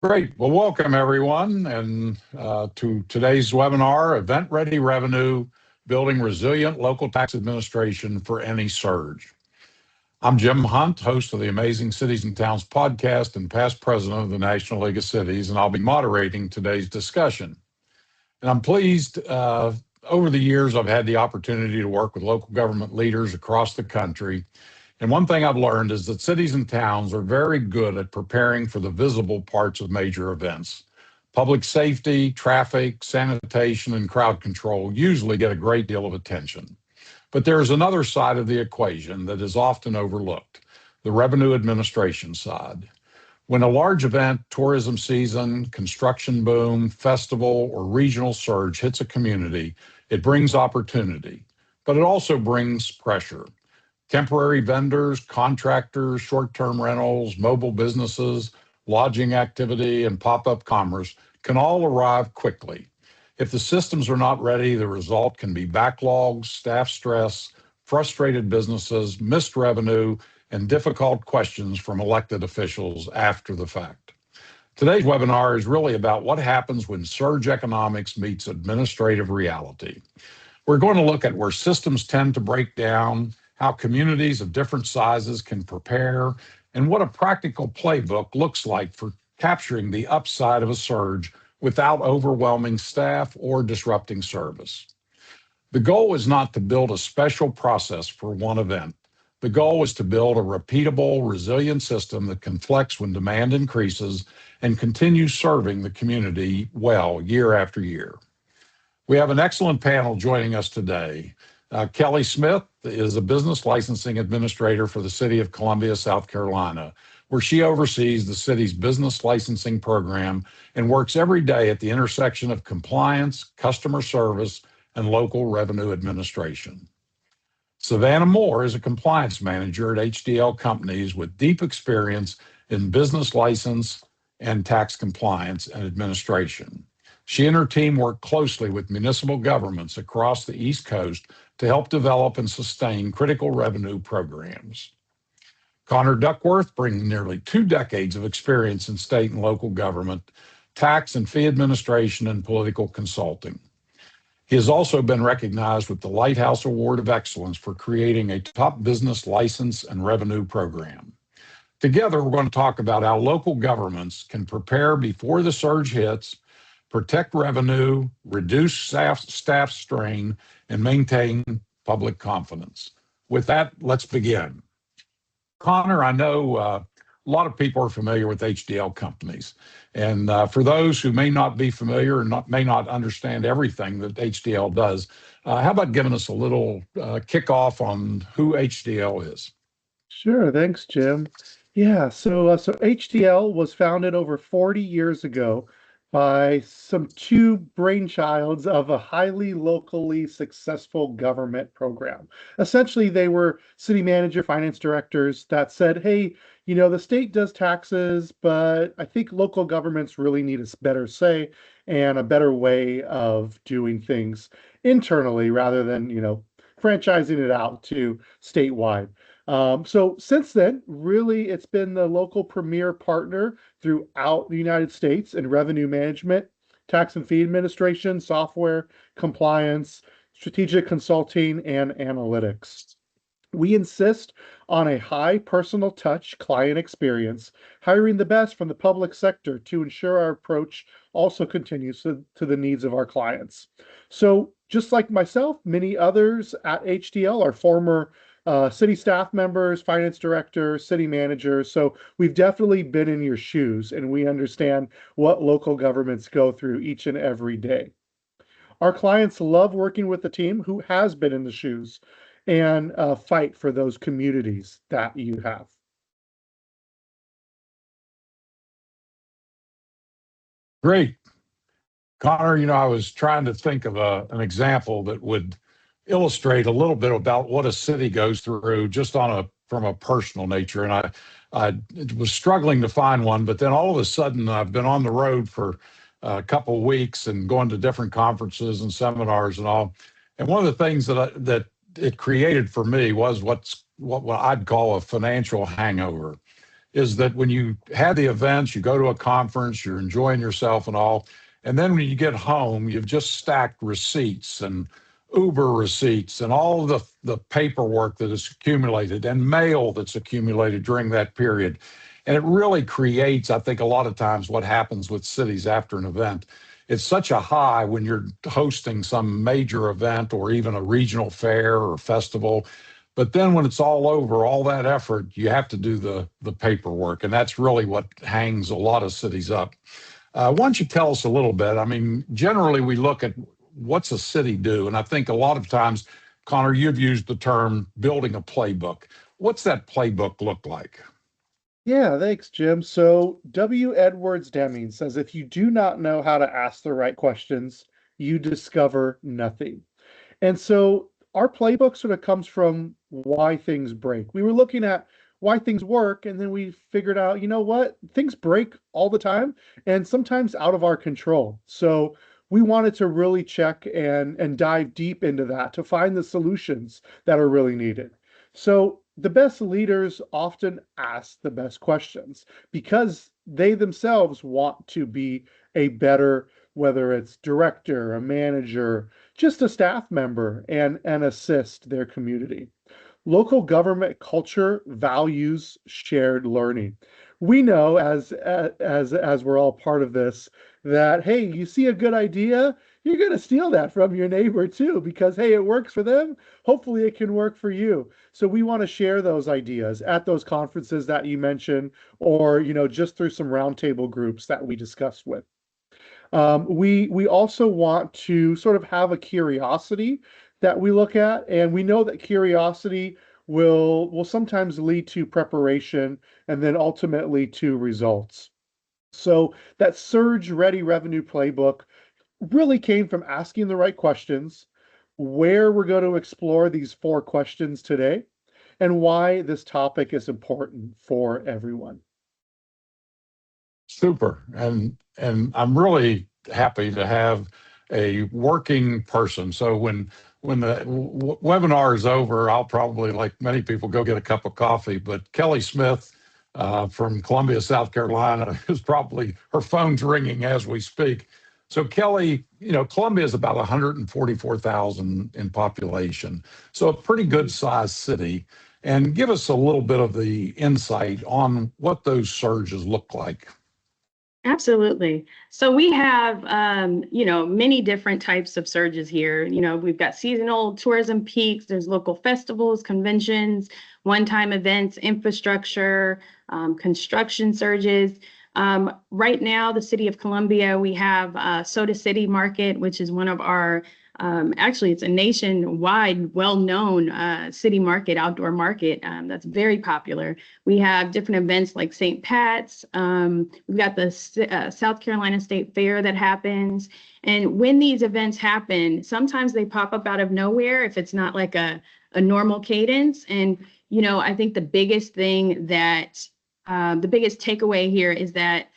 Great. Well, welcome everyone and to today's webinar, Event Ready Revenue, Building Resilient Local Tax Administration for Any Surge. I'm Jim Hunt, host of the Amazing Cities and Towns podcast and past president of the National League of Cities, and I'll be moderating today's discussion. And I'm pleased, over the years, I've had the opportunity to work with local government leaders across the country. And one thing I've learned is that cities and towns are very good at preparing for the visible parts of major events. Public safety, traffic, sanitation, and crowd control usually get a great deal of attention. But there is another side of the equation that is often overlooked, the revenue administration side. When a large event, tourism season, construction boom, festival, or regional surge hits a community, it brings opportunity, but it also brings pressure. Temporary vendors, contractors, short-term rentals, mobile businesses, lodging activity, and pop-up commerce can all arrive quickly. If the systems are not ready, the result can be backlogs, staff stress, frustrated businesses, missed revenue, and difficult questions from elected officials after the fact. Today's webinar is really about what happens when surge economics meets administrative reality. We're going to look at where systems tend to break down, how communities of different sizes can prepare, and what a practical playbook looks like for capturing the upside of a surge without overwhelming staff or disrupting service. The goal is not to build a special process for one event. The goal is to build a repeatable, resilient system that can flex when demand increases and continue serving the community well year after year. We have an excellent panel joining us today. Kelly Smith is a business licensing administrator for the city of Columbia, South Carolina, where she oversees the city's business licensing program and works every day at the intersection of compliance, customer service, and local revenue administration. Savannah Moore is a compliance manager at HDL Companies with deep experience in business license and tax compliance and administration. She and her team work closely with municipal governments across the East Coast to help develop and sustain critical revenue programs. Connor Duckworth brings nearly 2 decades of experience in state and local government, tax and fee administration, and political consulting. He has also been recognized with the Lighthouse Award of Excellence for creating a top business license and revenue program. Together, we're going to talk about how local governments can prepare before the surge hits, protect revenue, reduce staff strain, and maintain public confidence. With that, let's begin. Connor, I know a lot of people are familiar with HDL Companies. And for those who may not be familiar and may not understand everything that HDL does, how about giving us a little kickoff on who HDL is? Sure, thanks, Jim. Yeah, so HDL was founded over 40 years ago by some two brainchilds of a highly locally successful government program. Essentially, they were city manager, finance directors that said, hey, the state does taxes, but I think local governments really need a better say and a better way of doing things internally rather than, franchising it out to statewide. So since then, really, it's been the local premier partner throughout the United States in revenue management, tax and fee administration, software, compliance, strategic consulting, and analytics. We insist on a high personal touch client experience, hiring the best from the public sector to ensure our approach also continues to the needs of our clients. So just like myself, many others at HDL are former city staff members, finance directors, city managers. So we've definitely been in your shoes and we understand what local governments go through each and every day. Our clients love working with the team who has been in the shoes and fight for those communities that you have. Great. Connor, I was trying to think of an example that would illustrate a little bit about what a city goes through just from a personal nature. And I was struggling to find one, but then all of a sudden I've been on the road for a couple of weeks and going to different conferences and seminars and all. And one of the things that it created for me was what I'd call a financial hangover. is that when you had the events, you go to a conference, you're enjoying yourself and all, and then when you get home, you've just stacked receipts and Uber receipts and all the paperwork that is accumulated and mail that's accumulated during that period. And it really creates, I think, a lot of times what happens with cities after an event. It's such a high when you're hosting some major event or even a regional fair or festival. But then when it's all over, all that effort, you have to do the paperwork. And that's really what hangs a lot of cities up. Why don't you tell us a little bit? I mean, generally we look at what's a city do? And I think a lot of times, Connor, you've used the term building a playbook. What's that playbook look like? Yeah, thanks, Jim. So, W. Edwards Deming says if you do not know how to ask the right questions, you discover nothing. And so our playbook sort of comes from why things break. We were looking at why things work, and then we figured out, you know what? Things break all the time and sometimes out of our control. So we wanted to really check and dive deep into that to find the solutions that are really needed. So the best leaders often ask the best questions because they themselves want to be a better, whether it's director, a manager, just a staff member, and assist their community. Local government culture values shared learning. We know as we're all part of this that hey, you see a good idea, you're going to steal that from your neighbor too because hey, it works for them. Hopefully it can work for you. So we want to share those ideas at those conferences that you mentioned or just through some roundtable groups that we discussed with. We also want to sort of have a curiosity that we look at, and we know that curiosity will sometimes lead to preparation and then ultimately to results. So that surge ready revenue playbook really came from asking the right questions, where we're going to explore these four questions today, and why this topic is important for everyone. Super. And I'm really happy to have a working person. So when the webinar is over, I'll probably, like many people, go get a cup of coffee. But Kelly Smith from Columbia, South Carolina, is probably her phone's ringing as we speak. So Kelly, Columbia is about 144,000 in population, so a pretty good sized city. And give us a little bit of the insight on what those surges look like. Absolutely. So we have, many different types of surges here. We've got seasonal tourism peaks, there's local festivals, conventions, one-time events, infrastructure, construction surges. Right now, the city of Columbia, we have Soda City Market, which is one of our actually, it's a nationwide, well-known city market, outdoor market that's very popular. We have different events like St. Pat's. We've got the South Carolina State Fair that happens. And when these events happen, sometimes they pop up out of nowhere if it's not like a normal cadence. And, I think the biggest thing that the biggest takeaway here is that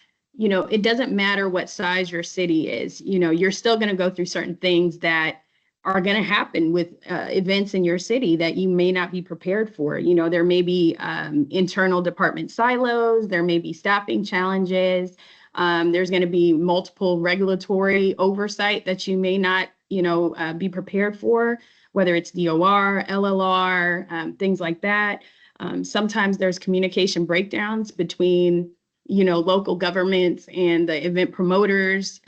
it doesn't matter what size your city is, you're still going to go through certain things that are going to happen with events in your city that you may not be prepared for. There may be internal department silos, there may be staffing challenges, there's going to be multiple regulatory oversight that you may not, be prepared for, whether it's DOR, LLR, things like that. Sometimes there's communication breakdowns between local governments and the event promoters,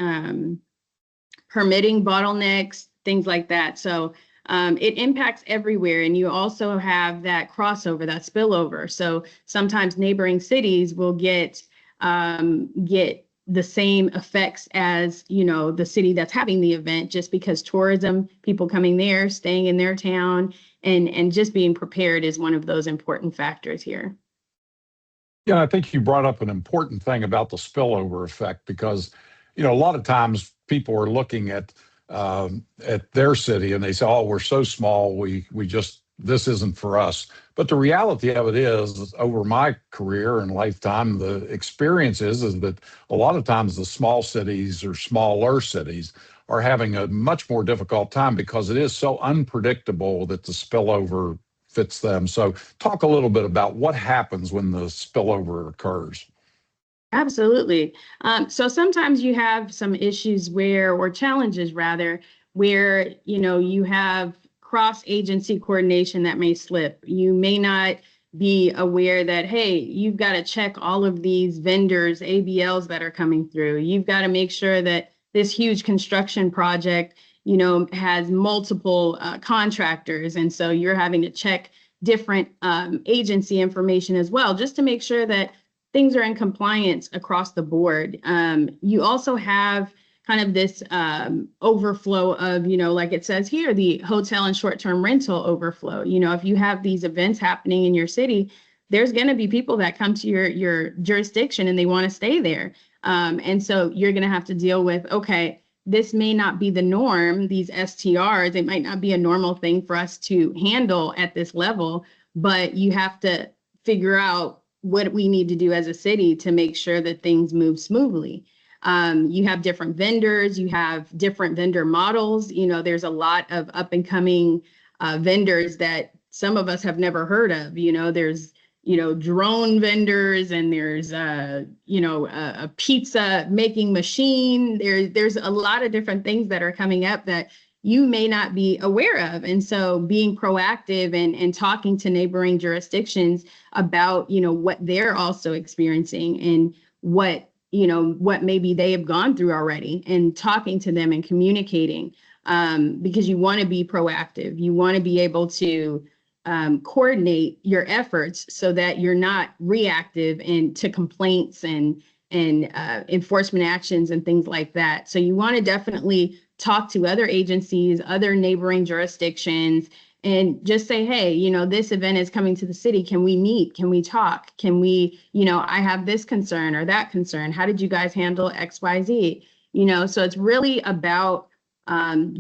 permitting bottlenecks, things like that. So it impacts everywhere. And you also have that crossover, that spillover. So sometimes neighboring cities will get the same effects as, the city that's having the event, just because tourism, people coming there, staying in their town, and just being prepared is one of those important factors here. Yeah, I think you brought up an important thing about the spillover effect because, a lot of times people are looking at their city and they say, "Oh, we're so small, we just this isn't for us." But the reality of it is, over my career and lifetime, the experience is that a lot of times the small cities or smaller cities are having a much more difficult time because it is so unpredictable that the spillover fits them. So talk a little bit about what happens when the spillover occurs. Absolutely. So sometimes you have some issues or challenges rather, where, you have cross-agency coordination that may slip. You may not be aware that, hey, you've got to check all of these vendors, ABLs that are coming through. You've got to make sure that this huge construction project, has multiple contractors. And so you're having to check different agency information as well, just to make sure that things are in compliance across the board. You also have kind of this overflow of, like it says here, the hotel and short-term rental overflow. If you have these events happening in your city, there's going to be people that come to your jurisdiction and they want to stay there. And so you're going to have to deal with, okay, this may not be the norm, these STRs, it might not be a normal thing for us to handle at this level, but you have to figure out what we need to do as a city to make sure that things move smoothly. You have different vendors, you have different vendor models. There's a lot of up and coming vendors that some of us have never heard of. There's, drone vendors, and there's, a pizza making machine. There's a lot of different things that are coming up that you may not be aware of. And so being proactive and talking to neighboring jurisdictions about, what they're also experiencing and what maybe they have gone through already, and talking to them and communicating, because you want to be proactive. You want to be able to coordinate your efforts so that you're not reactive to complaints and enforcement actions and things like that. So you want to definitely talk to other agencies, other neighboring jurisdictions, and just say, hey, this event is coming to the city. Can we meet? Can we talk? Can we, I have this concern or that concern. How did you guys handle XYZ? So it's really about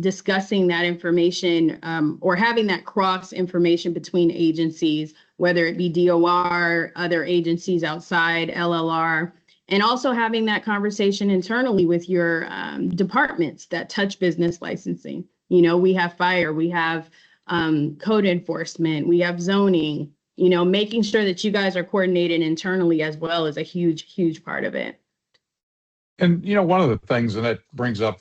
discussing that information, or having that cross information between agencies, whether it be DOR, other agencies outside LLR, and also having that conversation internally with your departments that touch business licensing. We have fire, we have code enforcement, we have zoning. Making sure that you guys are coordinated internally as well is a huge, huge part of it. And, one of the things, and that brings up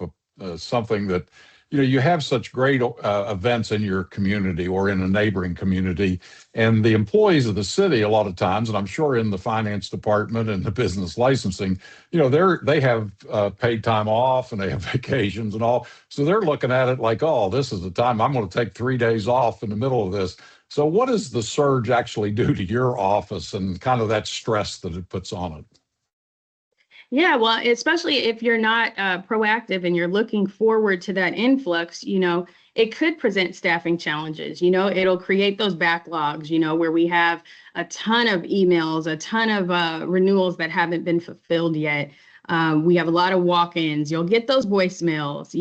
something that, you have such great events in your community or in a neighboring community, and the employees of the city, a lot of times, and I'm sure in the finance department and the business licensing, they have paid time off and they have vacations and all. So they're looking at it like, oh, this is the time I'm going to take 3 days off in the middle of this. So what does the surge actually do to your office and kind of that stress that it puts on it? Yeah, well, especially if you're not proactive and you're looking forward to that influx, it could present staffing challenges. It'll create those backlogs, where we have a ton of emails, a ton of renewals that haven't been fulfilled yet. We have a lot of walk-ins. You'll get those voicemails,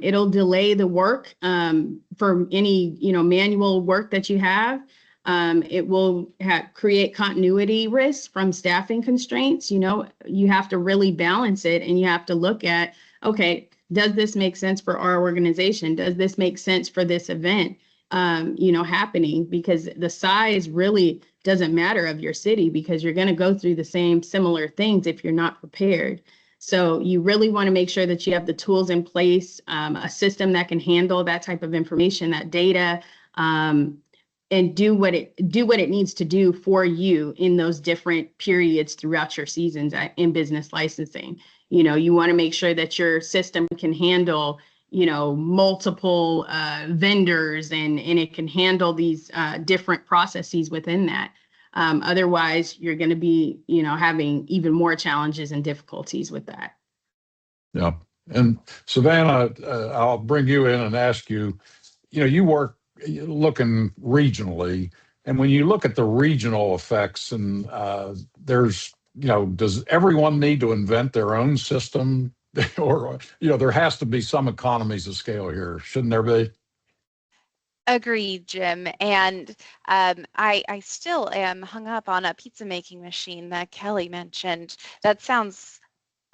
it'll delay the work for any, manual work that you have. It will create continuity risks from staffing constraints. You have to really balance it, and you have to look at, okay, does this make sense for our organization? Does this make sense for this event, happening? Because the size really doesn't matter of your city, because you're going to go through the same similar things if you're not prepared. So you really want to make sure that you have the tools in place, a system that can handle that type of information, that data, and do what it needs to do for you in those different periods throughout your seasons in business licensing. You want to make sure that your system can handle, multiple vendors, and it can handle these different processes within that. Otherwise, you're going to be, having even more challenges and difficulties with that. Yeah. And Savannah, I'll bring you in and ask you, you work looking regionally, and when you look at the regional effects, and there's, does everyone need to invent their own system? Or, there has to be some economies of scale here, shouldn't there be? Agreed, Jim. And I still am hung up on a pizza making machine that Kelly mentioned. That sounds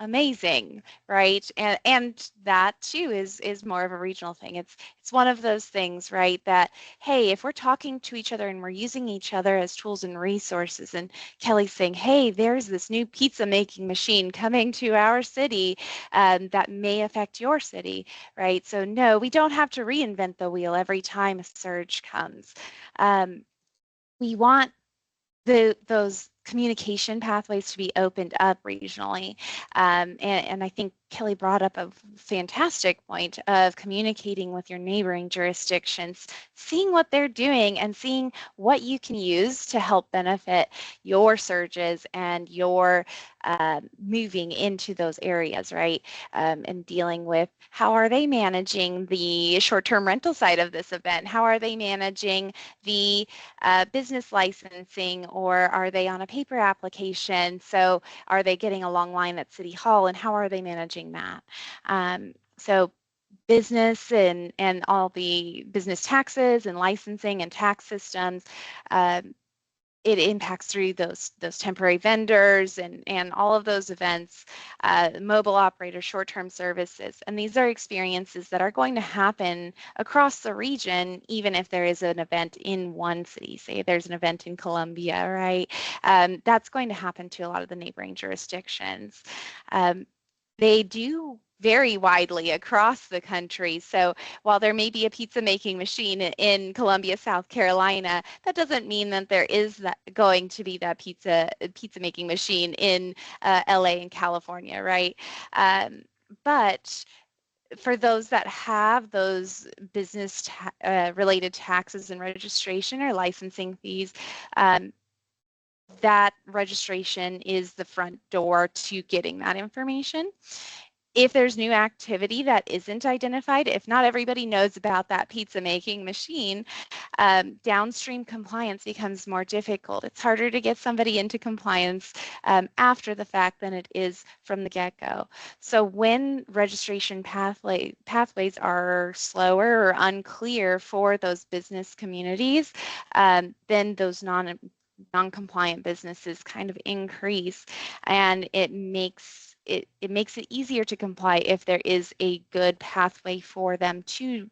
amazing, right? And that too is more of a regional thing. It's one of those things, right? That hey, if we're talking to each other and we're using each other as tools and resources, and Kelly's saying, hey, there's this new pizza making machine coming to our city that may affect your city, right? So no, we don't have to reinvent the wheel every time a surge comes. We want those communication pathways to be opened up regionally. And I think Kelly brought up a fantastic point of communicating with your neighboring jurisdictions, seeing what they're doing and seeing what you can use to help benefit your surges and your moving into those areas, right? And dealing with how are they managing the short-term rental side of this event? How are they managing the business licensing, or are they on a paper application? So are they getting a long line at City Hall, and how are they managing that? So business and all the business taxes and licensing and tax systems, it impacts through those temporary vendors and all of those events, mobile operators, short-term services. And these are experiences that are going to happen across the region, even if there is an event in one city. Say there's an event in Columbia, right? That's going to happen to a lot of the neighboring jurisdictions. They do vary widely across the country. So while there may be a pizza making machine in Columbia, South Carolina, that doesn't mean that there is going to be that pizza making machine in LA and California, right? But for those that have those business related taxes and registration or licensing fees, that registration is the front door to getting that information. If there's new activity that isn't identified, if not everybody knows about that pizza making machine, downstream compliance becomes more difficult. It's harder to get somebody into compliance after the fact than it is from the get-go. So when registration pathways are slower or unclear for those business communities, then those non-compliant businesses kind of increase, and it makes it easier to comply if there is a good pathway for them to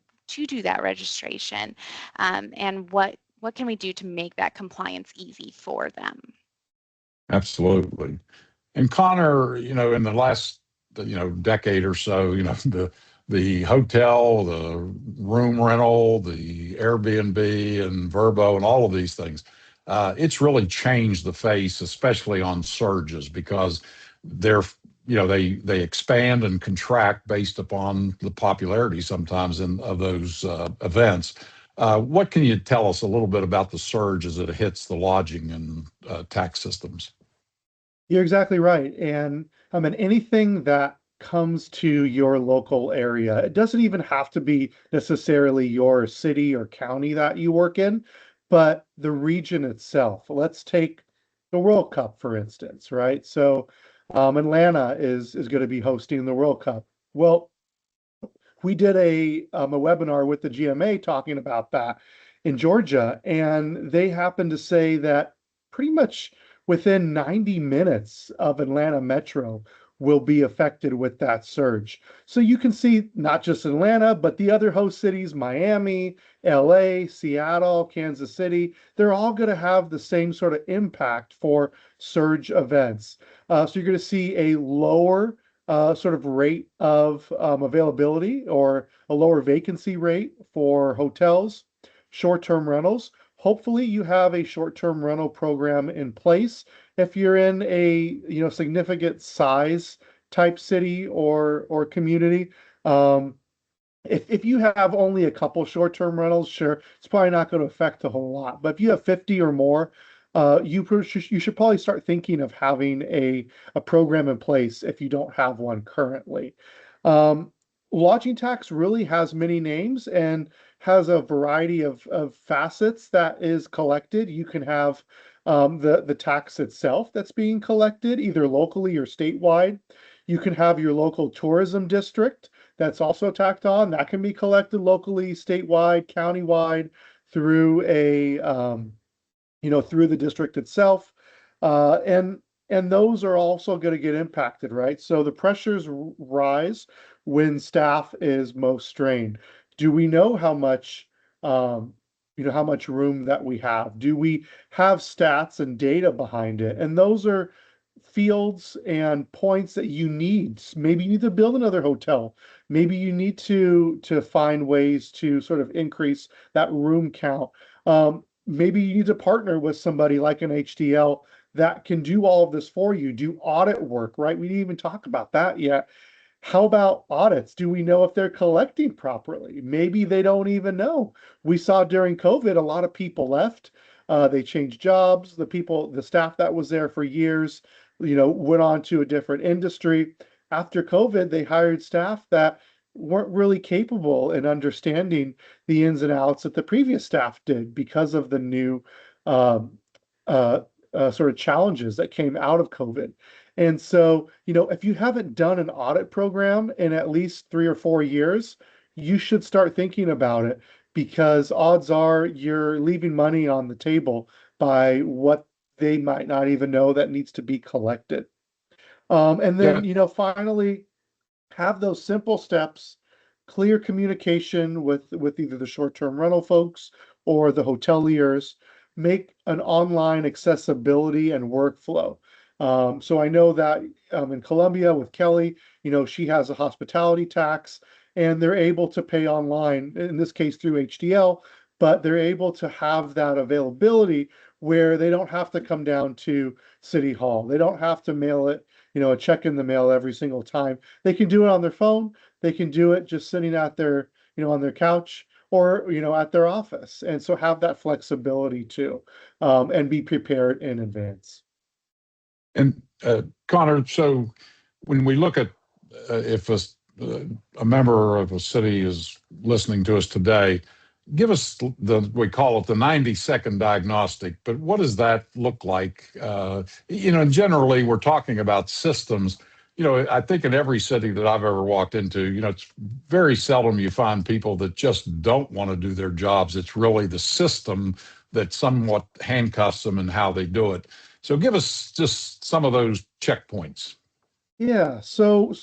do that registration. And what can we do to make that compliance easy for them? Absolutely. And Connor, in the last, decade or so, the hotel, the room rental, the Airbnb and Verbo and all of these things, it's really changed the face, especially on surges, because they're, they expand and contract based upon the popularity sometimes of those events. What can you tell us a little bit about the surge as it hits the lodging and tax systems? You're exactly right. And I mean, anything that comes to your local area, it doesn't even have to be necessarily your city or county that you work in, but the region itself. Let's take the World Cup, for instance, right? So Atlanta is going to be hosting the World Cup. Well, we did a webinar with the GMA talking about that in Georgia, and they happened to say that pretty much within 90 minutes of Atlanta Metro will be affected with that surge. So you can see not just Atlanta, but the other host cities, Miami, LA, Seattle, Kansas City, they're all going to have the same sort of impact for surge events. So you're going to see a lower sort of rate of availability, or a lower vacancy rate for hotels, short-term rentals. Hopefully you have a short-term rental program in place if you're in a significant size type city or community. If you have only a couple short-term rentals, sure, it's probably not going to affect a whole lot. But if you have 50 or more, you should probably start thinking of having a program in place if you don't have one currently. Um, Lodging tax really has many names and has a variety of facets that is collected. You can have the tax itself that's being collected either locally or statewide. You can have your local tourism district that's also tacked on. That can be collected locally, statewide, countywide, through through the district itself. And and those are also going to get impacted, right? So the pressures rise when staff is most strained. Do we know how much, um, how much room that we have? Do we have stats and data behind it? And those are fields and points that you need. Maybe you need to build another hotel. Maybe you need to find ways to sort of increase that room count. Maybe you need to partner with somebody like an HDL that can do all of this for you, do audit work, right? We didn't even talk about that yet. How about audits? Do we know if they're collecting properly? Maybe they don't even know. We saw during COVID, a lot of people left. They changed jobs. The staff that was there for years, went on to a different industry. After COVID, they hired staff that weren't really capable in understanding the ins and outs that the previous staff did because of the new um, uh, sort of challenges that came out of COVID. And so, if you haven't done an audit program in at least 3 or 4 years, you should start thinking about it because odds are you're leaving money on the table by what they might not even know that needs to be collected. And Yeah. then, finally, have those simple steps, clear communication with either the short-term rental folks or the hoteliers, make an online accessibility and workflow. So I know that in Colombia with Kelly, she has a hospitality tax and they're able to pay online, in this case through HDL, but they're able to have that availability where they don't have to come down to City Hall. They don't have to mail it, a check in the mail every single time. They can do it on their phone. They can do it just sitting at their, on their couch or, at their office. And so have that flexibility too, and be prepared in advance. And Connor, so when we look at if a member of a city is listening to us today, give us we call it the 90-second diagnostic, but what does that look like? Generally we're talking about systems. I think in every city that I've ever walked into, it's very seldom you find people that just don't want to do their jobs. It's really the system that somewhat handcuffs them and how they do it. So give us just some of those checkpoints. Yeah, so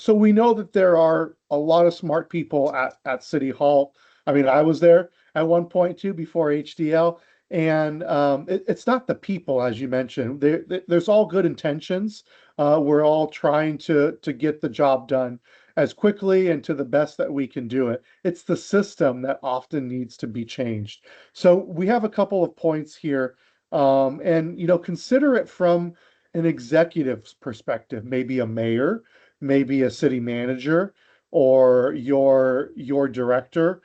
we know that there are a lot of smart people at City Hall. I mean, I was there at one point too before HDL, and it's not the people, as you mentioned. There's all good intentions. We're all trying to get the job done as quickly and to the best that we can do it. It's the system that often needs to be changed. So we have a couple of points here, and consider it from an executive's perspective, maybe a mayor, maybe a city manager, or your director.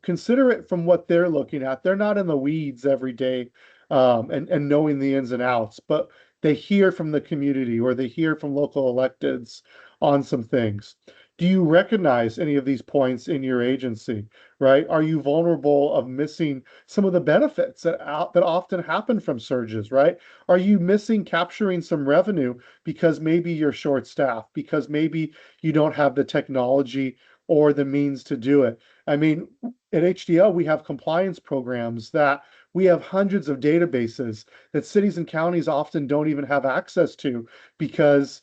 Consider it from what they're looking at. They're not in the weeds every day, and knowing the ins and outs, but they hear from the community or they hear from local electeds on some things. Do you recognize any of these points in your agency, right? Are you vulnerable of missing some of the benefits that often happen from surges, right? Are you missing capturing some revenue because maybe you're short staffed, because maybe you don't have the technology or the means to do it? I mean, at HDL, we have compliance programs that we have hundreds of databases that cities and counties often don't even have access to because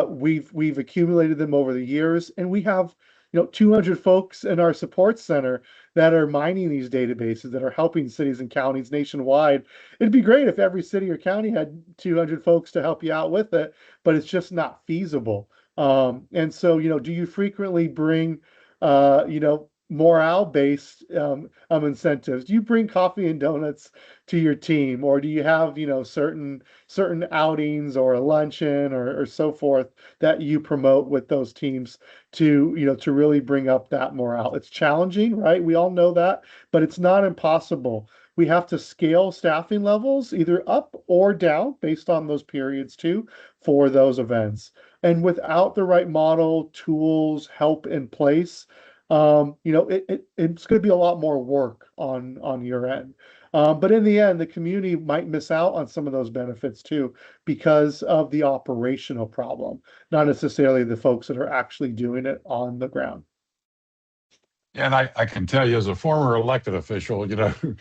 we've accumulated them over the years, and we have 200 folks in our support center that are mining these databases that are helping cities and counties nationwide. It'd be great if every city or county had 200 folks to help you out with it, but it's just not feasible. And so, do you frequently bring, morale-based incentives? Do you bring coffee and donuts to your team, or do you have, certain outings or a luncheon or so forth that you promote with those teams to really bring up that morale? It's challenging, right? We all know that, but it's not impossible. We have to scale staffing levels either up or down based on those periods too for those events. And without the right model, tools, help in place, it's going to be a lot more work on your end. But in the end, the community might miss out on some of those benefits too because of the operational problem, not necessarily the folks that are actually doing it on the ground. And I can tell you, as a former elected official, you,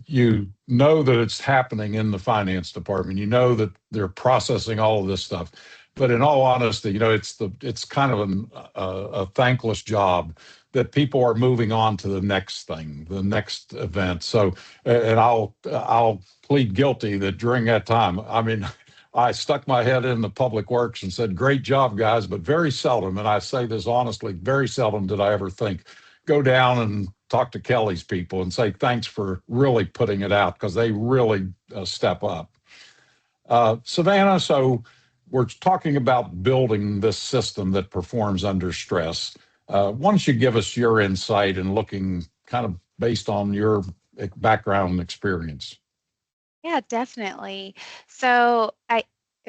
you know that it's happening in the finance department. You know that they're processing all of this stuff. But in all honesty, it's kind of a thankless job that people are moving on to the next thing, the next event. So, and I'll plead guilty that during that time, I mean, I stuck my head in the public works and said, great job, guys, but very seldom, and I say this honestly, very seldom did I ever think, go down and talk to Kelly's people and say, thanks for really putting it out, because they really step up. Savannah, so we're talking about building this system that performs under stress. Why don't you give us your insight and looking kind of based on your background and experience? Yeah, definitely. So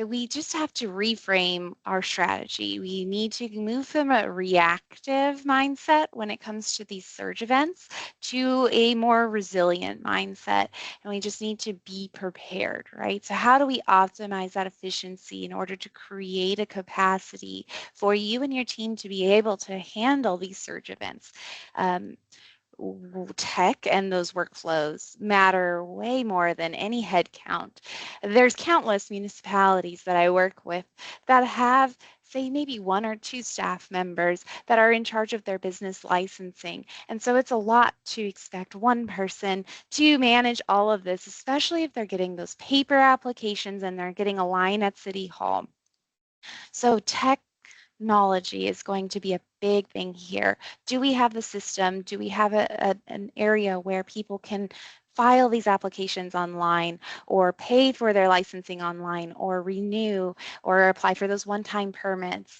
we just have to reframe our strategy. We need to move from a reactive mindset when it comes to these surge events to a more resilient mindset. And we just need to be prepared, right? So how do we optimize that efficiency in order to create a capacity for you and your team to be able to handle these surge events? Tech and those workflows matter way more than any head count. There's countless municipalities that I work with that have, say, maybe one or two staff members that are in charge of their business licensing. And so it's a lot to expect one person to manage all of this, especially if they're getting those paper applications and they're getting a line at City Hall. So technology is going to be a big thing here. Do we have the system? Do we have an area where people can file these applications online or pay for their licensing online or renew or apply for those one-time permits,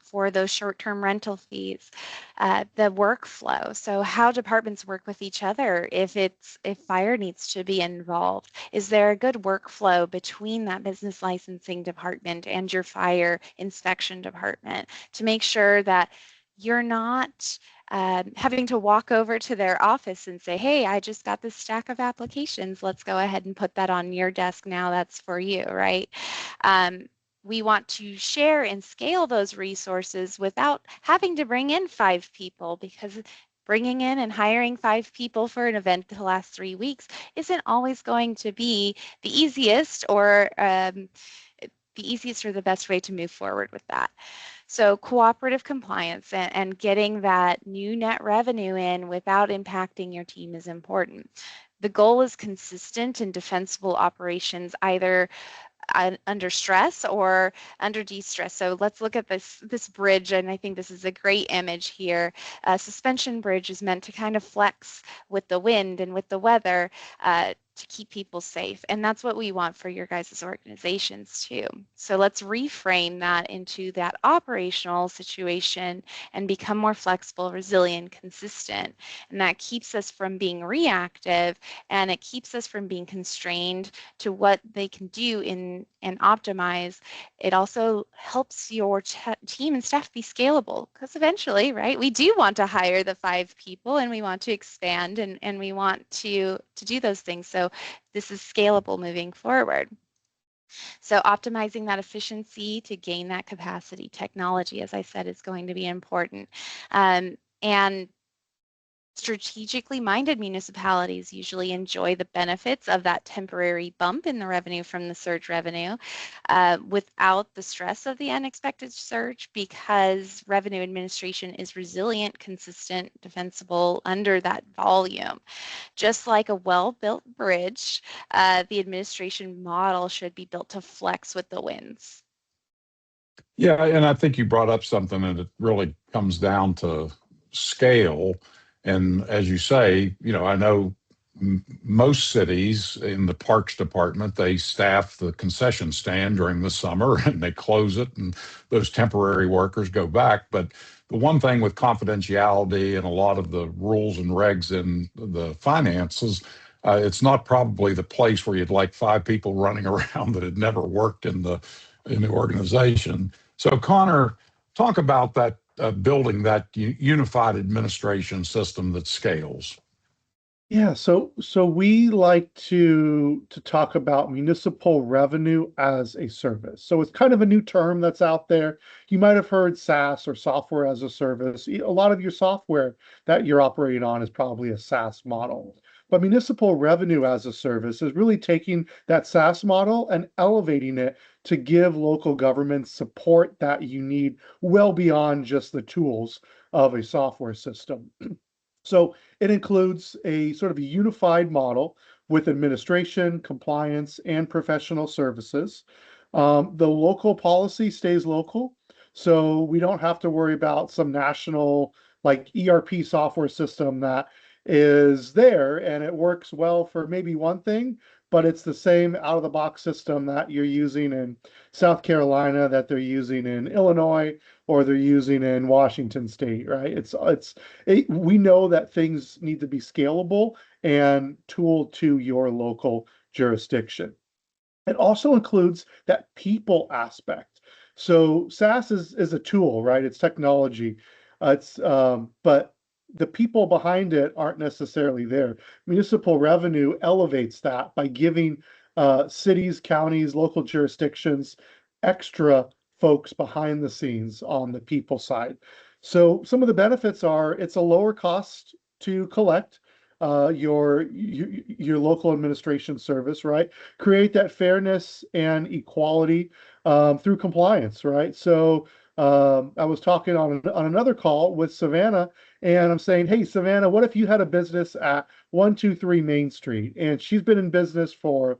for those short-term rental fees, the workflow. So how departments work with each other if fire needs to be involved. Is there a good workflow between that business licensing department and your fire inspection department to make sure that you're not having to walk over to their office and say, hey, I just got this stack of applications. Let's go ahead and put that on your desk now. That's for you, right? We want to share and scale those resources without having to bring in 5 people, because bringing in and hiring 5 people for an event to last 3 weeks isn't always going to be the easiest or the best way to move forward with that. So cooperative compliance and getting that new net revenue in without impacting your team is important. The goal is consistent and defensible operations, either under stress or under de-stress. So let's look at this bridge, and I think this is a great image here. A suspension bridge is meant to kind of flex with the wind and with the weather to keep people safe. And that's what we want for your guys' organizations too. So let's reframe that into that operational situation and become more flexible, resilient, consistent. And that keeps us from being reactive, and it keeps us from being constrained to what they can do and optimize. It also helps your team and staff be scalable, because eventually, right, we do want to hire the 5 people and we want to expand and we want to do those things. So this is scalable moving forward. So optimizing that efficiency to gain that capacity. Technology, as I said, is going to be important. And strategically minded municipalities usually enjoy the benefits of that temporary bump in the revenue from the surge revenue without the stress of the unexpected surge, because revenue administration is resilient, consistent, defensible under that volume. Just like a well-built bridge, the administration model should be built to flex with the winds. Yeah, and I think you brought up something, and it really comes down to scale. And as you say, I know most cities in the parks department, they staff the concession stand during the summer and they close it, and those temporary workers go back. But the one thing with confidentiality and a lot of the rules and regs in the finances, it's not probably the place where you'd like 5 people running around that had never worked in the organization. So Connor, talk about that building that unified administration system that scales. Yeah, so we like to talk about municipal revenue as a service. So it's kind of a new term that's out there. You might have heard SaaS or software as a service. A lot of your software that you're operating on is probably a SaaS model. But municipal revenue as a service is really taking that SaaS model and elevating it to give local governments support that you need well beyond just the tools of a software system. So it includes a sort of a unified model with administration, compliance, and professional services. The local policy stays local, so we don't have to worry about some national like ERP software system that is there and it works well for maybe one thing, but it's the same out of the box system that you're using in South Carolina, that they're using in Illinois, or they're using in Washington State, right? We know that things need to be scalable and tooled to your local jurisdiction. It also includes that people aspect. So SaaS is a tool, right? It's technology. But the people behind it aren't necessarily there. Municipal revenue elevates that by giving cities, counties, local jurisdictions extra folks behind the scenes on the people side. So some of the benefits are it's a lower cost to collect your local administration service, right? Create that fairness and equality through compliance, right? So I was talking on another call with Savannah, and I'm saying, hey, Savannah, what if you had a business at 123 Main Street? And she's been in business for,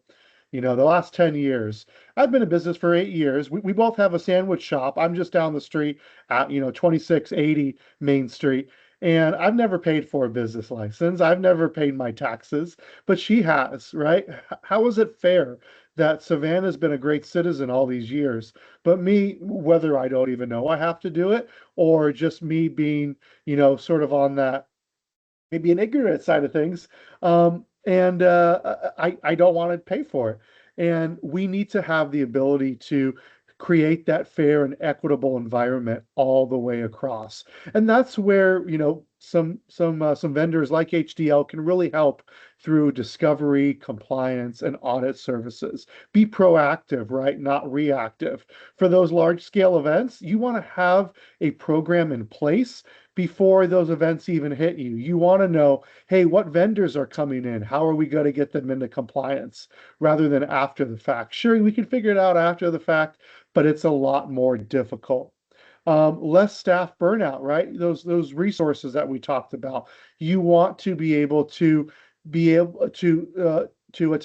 the last 10 years. I've been in business for 8 years. We both have a sandwich shop. I'm just down the street at, 2680 Main Street. And I've never paid for a business license. I've never paid my taxes, but she has, right? How is it fair that Savannah's been a great citizen all these years, but me, whether I don't even know I have to do it, or just me being, sort of on that maybe an ignorant side of things, and I don't want to pay for it. And we need to have the ability to create that fair and equitable environment all the way across. And that's where some vendors like HDL can really help through discovery, compliance, and audit services. Be proactive, right? Not reactive. For those large scale events, you want to have a program in place before those events even hit you. You want to know, hey, what vendors are coming in? How are we going to get them into compliance rather than after the fact? Sure, we can figure it out after the fact, but it's a lot more difficult. Less staff burnout, right? Those resources that we talked about. You want to be able to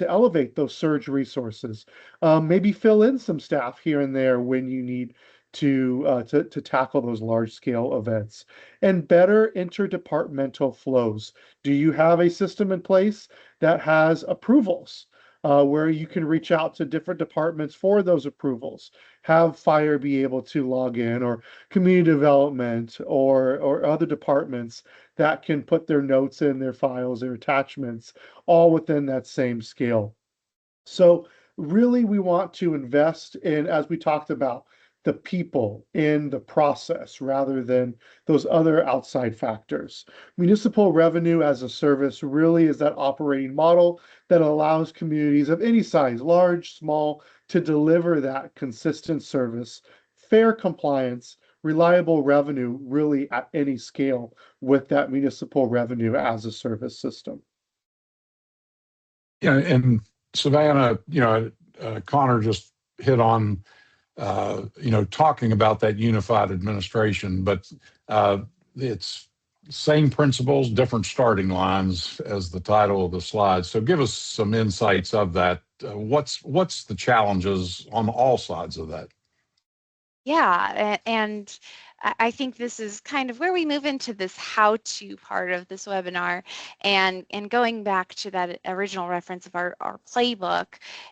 elevate those surge resources. Maybe fill in some staff here and there when you need to tackle those large scale events. And better interdepartmental flows. Do you have a system in place that has approvals? Where you can reach out to different departments for those approvals, have fire be able to log in, or community development, or other departments that can put their notes in, their files, their attachments, all within that same scale. So really, we want to invest in, as we talked about, the people in the process rather than those other outside factors. Municipal revenue as a service really is that operating model that allows communities of any size, large, small, to deliver that consistent service, fair compliance, reliable revenue, really at any scale with that municipal revenue as a service system. Yeah, and Savannah, Connor just hit on, talking about that unified administration, but it's same principles, different starting lines as the title of the slide. So give us some insights of that. What's the challenges on all sides of that? Yeah, and I think this is kind of where we move into this how-to part of this webinar, and going back to that original reference of our playbook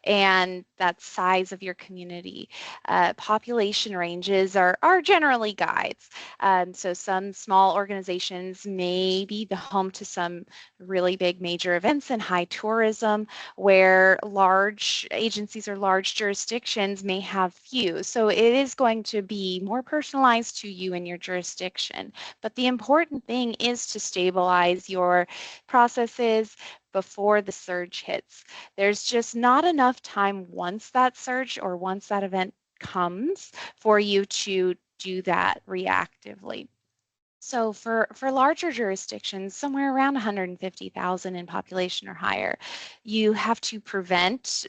and that size of your community. Population ranges are generally guides. So some small organizations may be the home to some really big major events and high tourism, where large agencies or large jurisdictions may have few. So it is going to be more personalized to you and your jurisdiction. But the important thing is to stabilize your processes before the surge hits. There's just not enough time once that surge or once that event comes for you to do that reactively. So for larger jurisdictions, somewhere around 150,000 in population or higher, you have to prevent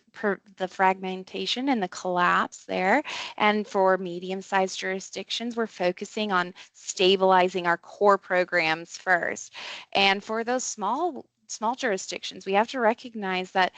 the fragmentation and the collapse there. And for medium-sized jurisdictions, we're focusing on stabilizing our core programs first. And for those small jurisdictions, we have to recognize that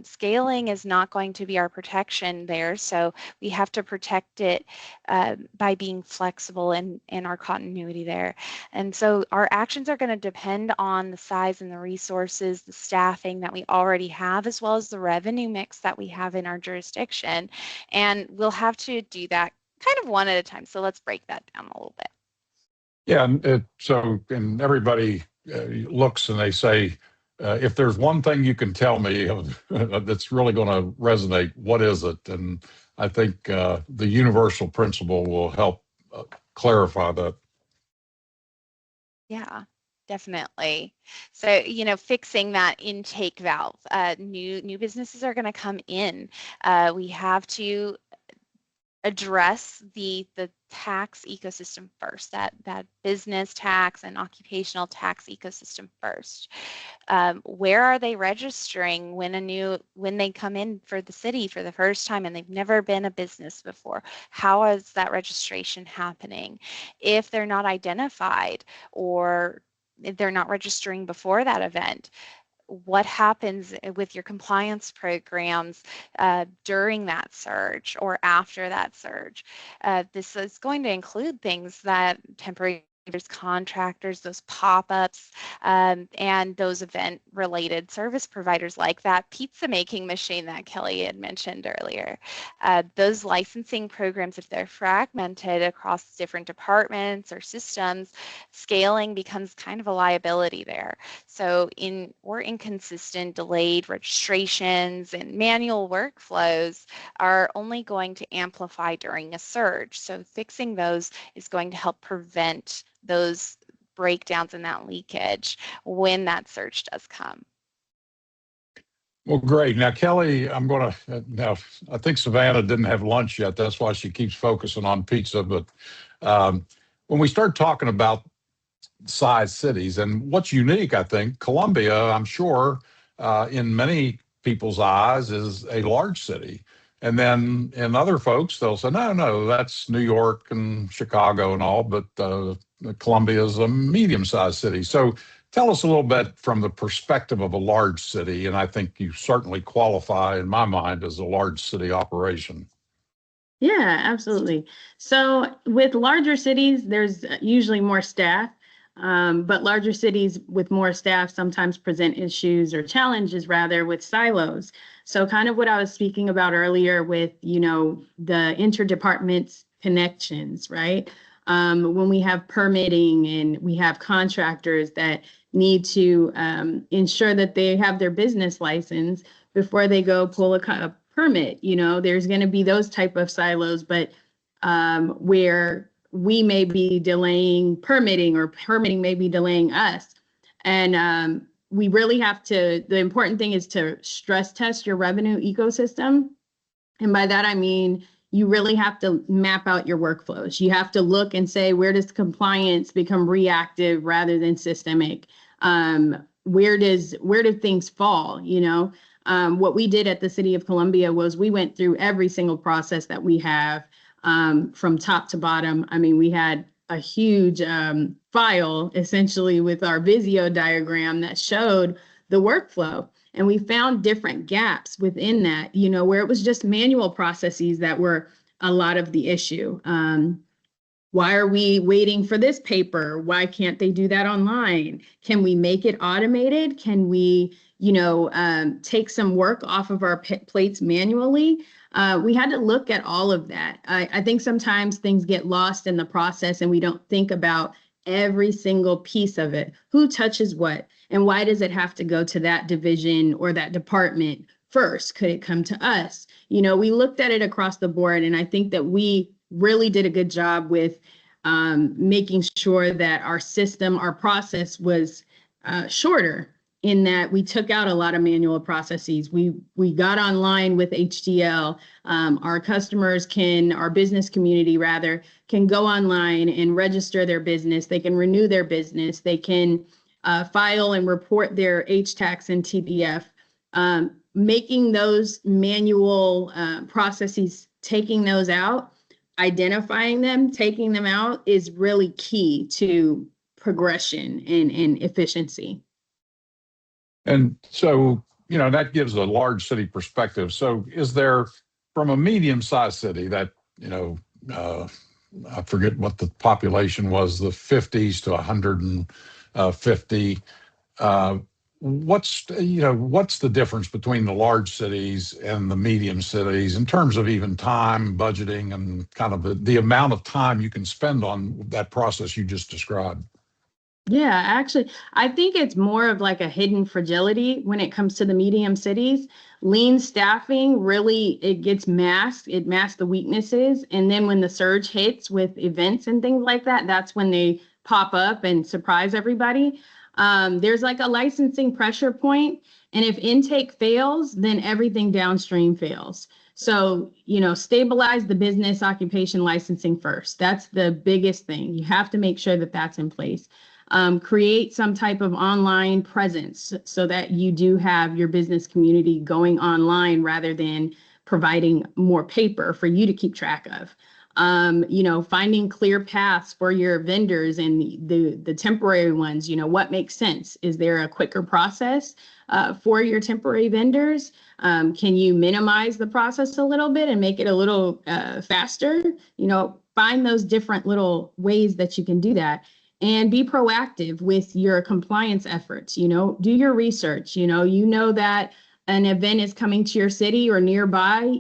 scaling is not going to be our protection there. So we have to protect it by being flexible in our continuity there. And so our actions are going to depend on the size and the resources, the staffing that we already have, as well as the revenue mix that we have in our jurisdiction. And we'll have to do that kind of one at a time. So let's break that down a little bit. Yeah, and everybody looks and they say, if there's one thing you can tell me that's really going to resonate, what is it? And I think the universal principle will help clarify that. Yeah, definitely. So, fixing that intake valve. New businesses are going to come in. We have to address the tax ecosystem first, that business tax and occupational tax ecosystem first. Where are they registering when they come in for the city for the first time and they've never been a business before? How is that registration happening? If they're not identified or if they're not registering before that event, what happens with your compliance programs during that surge or after that surge? This is going to include things that temporary contractors, those pop-ups, and those event-related service providers like that pizza making machine that Kelly had mentioned earlier. Those licensing programs, if they're fragmented across different departments or systems, scaling becomes kind of a liability there. So inconsistent, delayed registrations and manual workflows are only going to amplify during a surge. So fixing those is going to help prevent those breakdowns and that leakage when that surge does come. Well, great. Now, Kelly, now I think Savannah didn't have lunch yet. That's why she keeps focusing on pizza. But when we start talking about size cities, and what's unique, I think, Columbia, I'm sure, in many people's eyes, is a large city. And then in other folks, they'll say, no, that's New York and Chicago and all, but Columbia is a medium-sized city. So tell us a little bit from the perspective of a large city, and I think you certainly qualify, in my mind, as a large city operation. Yeah, absolutely. So with larger cities, there's usually more staff, but larger cities with more staff sometimes present issues or challenges rather with silos. So kind of what I was speaking about earlier with, the interdepartments connections, right? When we have permitting and we have contractors that need to ensure that they have their business license before they go pull a permit, there's going to be those type of silos, but where we may be delaying permitting or permitting may be delaying us. And we really have to, the important thing is to stress test your revenue ecosystem. And by that, I mean, you really have to map out your workflows. You have to look and say, where does compliance become reactive rather than systemic? Where do things fall, What we did at the City of Columbia was we went through every single process that we have from top to bottom. I mean, we had a huge file essentially with our Visio diagram that showed the workflow. And we found different gaps within that, where it was just manual processes that were a lot of the issue. Why are we waiting for this paper? Why can't they do that online? Can we make it automated? Can we, take some work off of our plates manually? We had to look at all of that. I think sometimes things get lost in the process and we don't think about every single piece of it. Who touches what? And why does it have to go to that division or that department first? Could it come to us? We looked at it across the board, and I think that we really did a good job with making sure that our system, our process was shorter, in that we took out a lot of manual processes. We got online with HDL. Our customers can, our business community rather, can go online and register their business. They can renew their business. They can file and report their HTAX and TBF. Making those manual processes, taking those out, identifying them, taking them out is really key to progression and efficiency. And so, that gives a large city perspective. So is there, from a medium-sized city that, I forget what the population was, the 50s to 150, what's the difference between the large cities and the medium cities in terms of even time, budgeting, and kind of the amount of time you can spend on that process you just described? Yeah, actually, I think it's more of like a hidden fragility when it comes to the medium cities. Lean staffing really, it gets masked, it masks the weaknesses. And then when the surge hits with events and things like that, that's when they pop up and surprise everybody. There's like a licensing pressure point, and if intake fails, then everything downstream fails. So, stabilize the business occupation licensing first. That's the biggest thing. You have to make sure that that's in place. Create some type of online presence so that you do have your business community going online rather than providing more paper for you to keep track of. Finding clear paths for your vendors and the temporary ones. What makes sense? Is there a quicker process for your temporary vendors? Can you minimize the process a little bit and make it a little faster? Find those different little ways that you can do that. And be proactive with your compliance efforts. Do your research. You know that an event is coming to your city or nearby.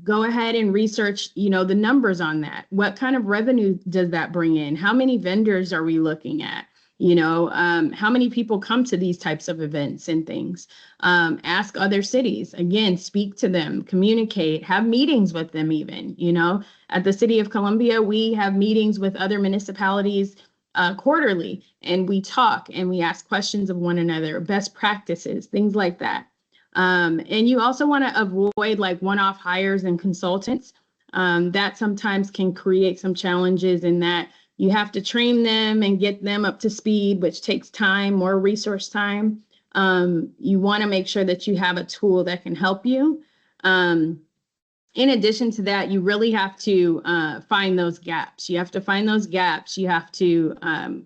Go ahead and research, the numbers on that. What kind of revenue does that bring in? How many vendors are we looking at? How many people come to these types of events and things? Ask other cities. Again, speak to them, communicate, have meetings with them even. At the City of Columbia, we have meetings with other municipalities quarterly, and we talk and we ask questions of one another, best practices, things like that. And you also want to avoid like one-off hires and consultants. That sometimes can create some challenges in that you have to train them and get them up to speed, which takes time, more resource time. You want to make sure that you have a tool that can help you. In addition to that, you really have to find those gaps. You have to find those gaps. You have to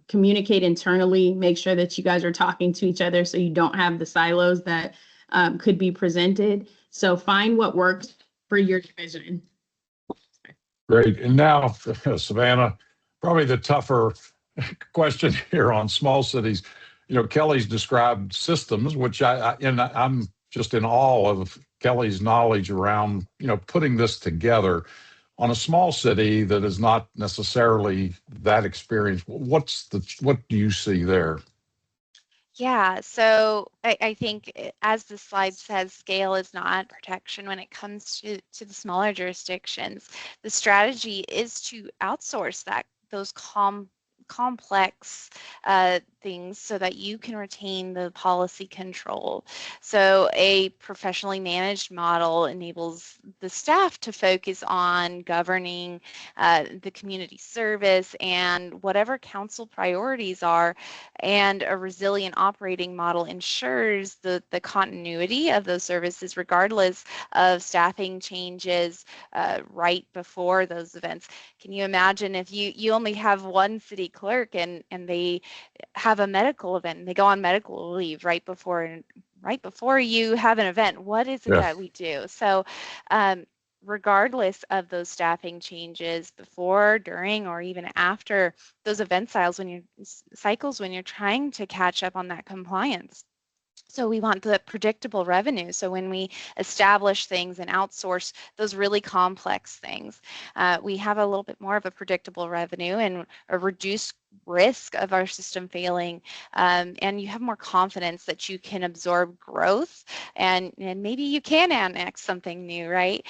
communicate internally, make sure that you guys are talking to each other so you don't have the silos that could be presented. So find what works for your division. Great. And now, Savannah, probably the tougher question here on small cities. Kelly's described systems, which I'm just in awe of Kelly's knowledge around, putting this together on a small city that is not necessarily that experienced. What do you see there? Yeah, so I think as the slide says, scale is not protection when it comes to the smaller jurisdictions. The strategy is to outsource those complex things so that you can retain the policy control. So a professionally managed model enables the staff to focus on governing the community service and whatever council priorities are, and a resilient operating model ensures the continuity of those services regardless of staffing changes right before those events. Can you imagine if you only have one city clerk and they have a medical event and they go on medical leave right before you have an event? What is it that we do? So regardless of those staffing changes before, during, or even after those event cycles when you're trying to catch up on that compliance. So we want the predictable revenue. So when we establish things and outsource those really complex things, we have a little bit more of a predictable revenue and a reduced risk of our system failing. And you have more confidence that you can absorb growth and maybe you can annex something new, right?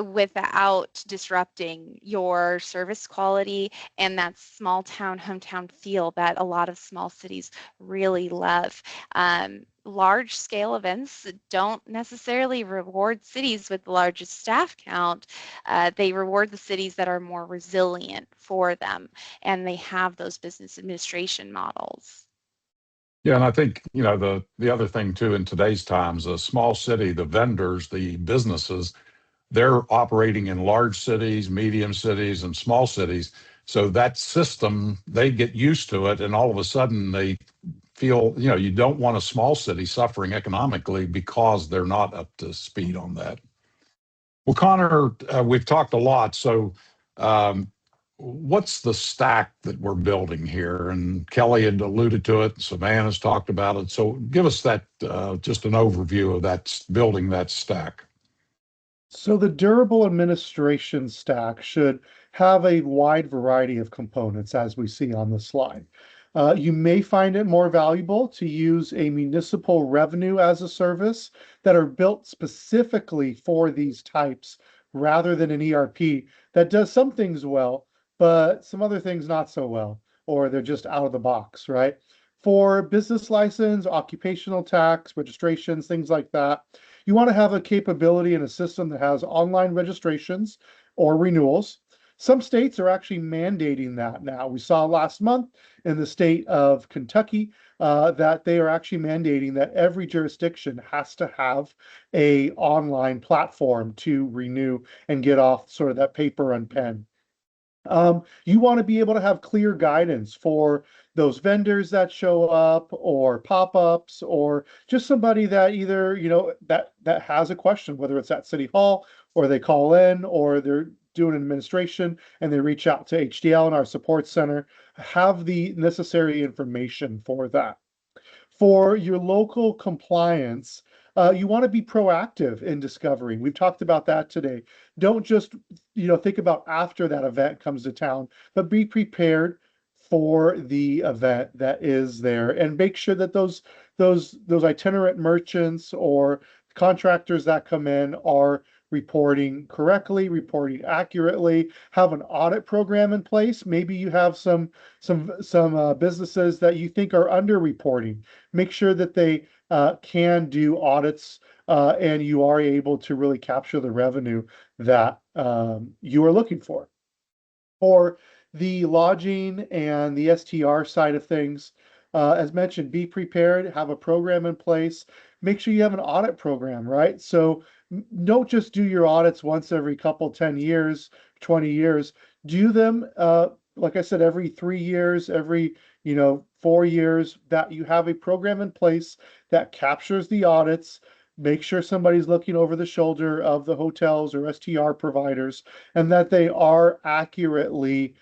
without disrupting your service quality and that small town, hometown feel that a lot of small cities really love. Large scale events don't necessarily reward cities with the largest staff count. They reward the cities that are more resilient for them, and they have those business administration models. Yeah, and I think, the other thing too, in today's times, a small city, the vendors, the businesses, they're operating in large cities, medium cities, and small cities. So that system, they get used to it, and all of a sudden they feel, you don't want a small city suffering economically because they're not up to speed on that. Well, Connor, we've talked a lot. So what's the stack that we're building here? And Kelly had alluded to it, Savannah's talked about it. So give us that, just an overview of that, building that stack. So the durable administration stack should have a wide variety of components, as we see on the slide. You may find it more valuable to use a municipal revenue as a service that are built specifically for these types rather than an ERP that does some things well, but some other things not so well, or they're just out of the box, right? For business license, occupational tax, registrations, things like that, you want to have a capability in a system that has online registrations or renewals. Some states are actually mandating that now. We saw last month in the state of Kentucky that they are actually mandating that every jurisdiction has to have a online platform to renew and get off sort of that paper and pen. You want to be able to have clear guidance for those vendors that show up or pop-ups or just somebody that either, that has a question, whether it's at City Hall or they call in or they're doing administration and they reach out to HDL and our support center, have the necessary information for that. For your local compliance, you want to be proactive in discovering. We've talked about that today. Don't just, think about after that event comes to town, but be prepared for the event that is there and make sure that those itinerant merchants or contractors that come in are reporting correctly, reporting accurately, have an audit program in place. Maybe you have some businesses that you think are underreporting. Make sure that they can do audits and you are able to really capture the revenue that you are looking for. For the lodging and the STR side of things, as mentioned, be prepared, have a program in place, make sure you have an audit program, right? So don't just do your audits once every 10 years, 20 years. Do them, like I said, every 3 years, every 4 years, that you have a program in place that captures the audits. Make sure somebody's looking over the shoulder of the hotels or STR providers and that they are accurately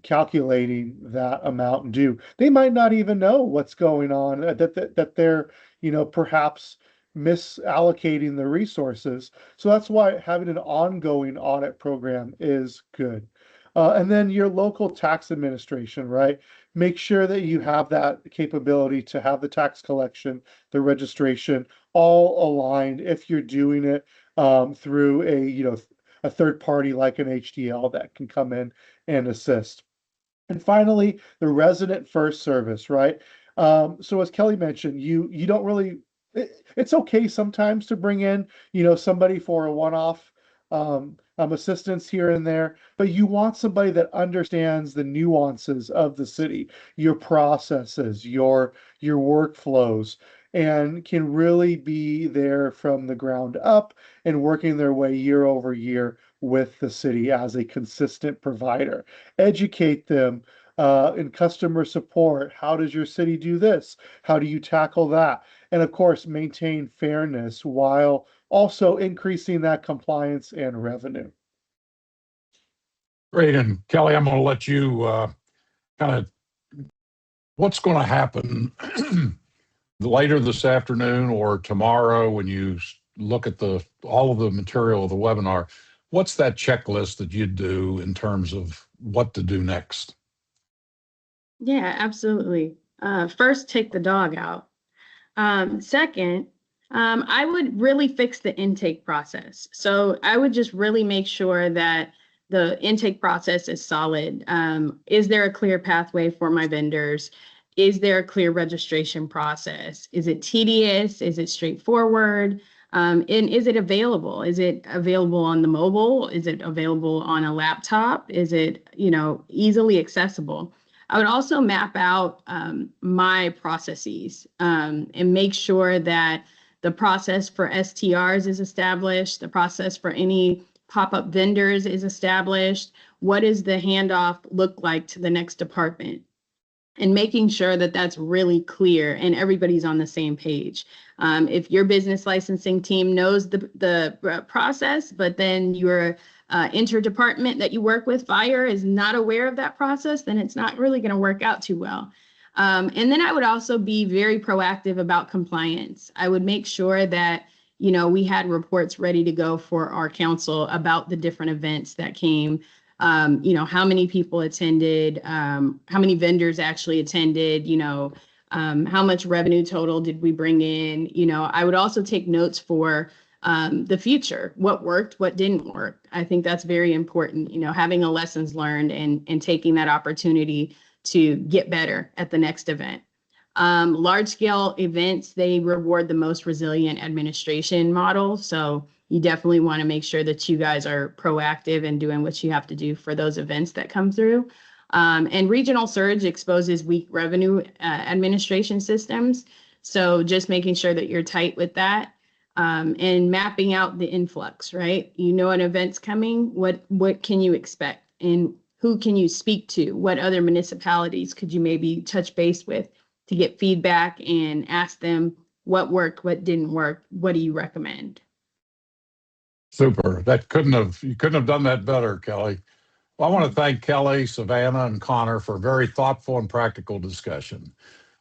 calculating that amount due. They might not even know what's going on, that they're, perhaps misallocating the resources. So that's why having an ongoing audit program is good. And then your local tax administration, right? Make sure that you have that capability to have the tax collection, the registration, all aligned if you're doing it through a third party like an HDL that can come in and assist. And finally, the resident first service, right? So as Kelly mentioned, you don't really, it's okay sometimes to bring in, somebody for a one-off assistance here and there, but you want somebody that understands the nuances of the city, your processes, your workflows, and can really be there from the ground up and working their way year over year with the city as a consistent provider. Educate them in customer support. How does your city do this? How do you tackle that? And of course, maintain fairness while also increasing that compliance and revenue. Great. And Kelly, I'm going to let you kind of, what's going to happen later this afternoon or tomorrow when you look at all of the material of the webinar. What's that checklist that you do in terms of what to do next? Yeah, absolutely. First, take the dog out. Second, I would really fix the intake process. So I would just really make sure that the intake process is solid. Is there a clear pathway for my vendors? Is there a clear registration process? Is it tedious? Is it straightforward? And is it available? Is it available on the mobile? Is it available on a laptop? Is it, easily accessible? I would also map out my processes and make sure that the process for STRs is established. The process for any pop-up vendors is established. What does the handoff look like to the next department? And making sure that that's really clear and everybody's on the same page. If your business licensing team knows the process, but then your interdepartment that you work with, fire, is not aware of that process, then it's not really going to work out too well. And then I would also be very proactive about compliance. I would make sure that, we had reports ready to go for our council about the different events that came, how many people attended, how many vendors actually attended, how much revenue total did we bring in? I would also take notes for the future, what worked, what didn't work. I think that's very important, having a lessons learned and taking that opportunity to get better at the next event. Large scale events, they reward the most resilient administration model. So you definitely want to make sure that you guys are proactive and doing what you have to do for those events that come through. And regional surge exposes weak revenue administration systems. So just making sure that you're tight with that. And mapping out the influx, right? An event's coming, what can you expect? And who can you speak to? What other municipalities could you maybe touch base with to get feedback and ask them what worked, what didn't work, what do you recommend? Super. You couldn't have done that better, Kelly. Well, I want to thank Kelly, Savannah, and Connor for a very thoughtful and practical discussion.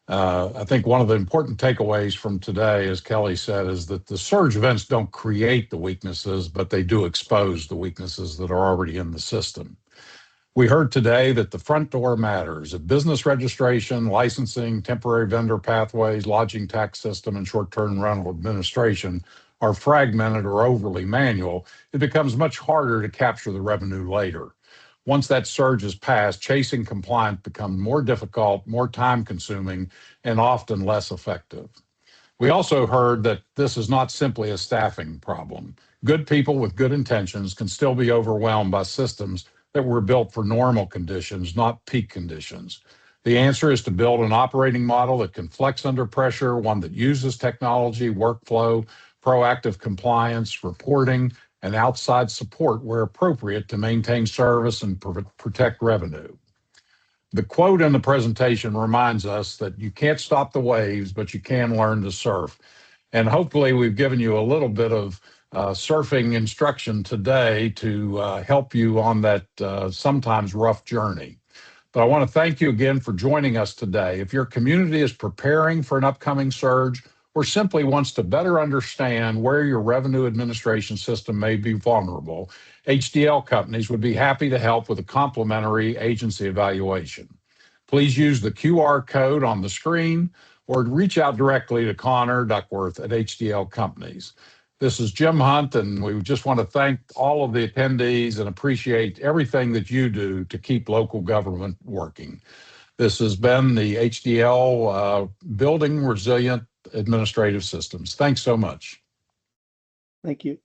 I think one of the important takeaways from today, as Kelly said, is that the surge events don't create the weaknesses, but they do expose the weaknesses that are already in the system. We heard today that the front door matters. If business registration, licensing, temporary vendor pathways, lodging tax system, and short-term rental administration are fragmented or overly manual, it becomes much harder to capture the revenue later. Once that surge is passed, chasing compliance becomes more difficult, more time-consuming, and often less effective. We also heard that this is not simply a staffing problem. Good people with good intentions can still be overwhelmed by systems that were built for normal conditions, not peak conditions. The answer is to build an operating model that can flex under pressure, one that uses technology, workflow, proactive compliance, reporting, and outside support where appropriate to maintain service and protect revenue. The quote in the presentation reminds us that you can't stop the waves, but you can learn to surf. And hopefully we've given you a little bit of surfing instruction today to help you on that sometimes rough journey. But I want to thank you again for joining us today. If your community is preparing for an upcoming surge or simply wants to better understand where your revenue administration system may be vulnerable, HDL companies would be happy to help with a complimentary agency evaluation. Please use the QR code on the screen or reach out directly to Connor Duckworth at HDL Companies. This is Jim Hunt, and we just want to thank all of the attendees and appreciate everything that you do to keep local government working. This has been the HDL Building Resilient Administrative Systems. Thanks so much. Thank you.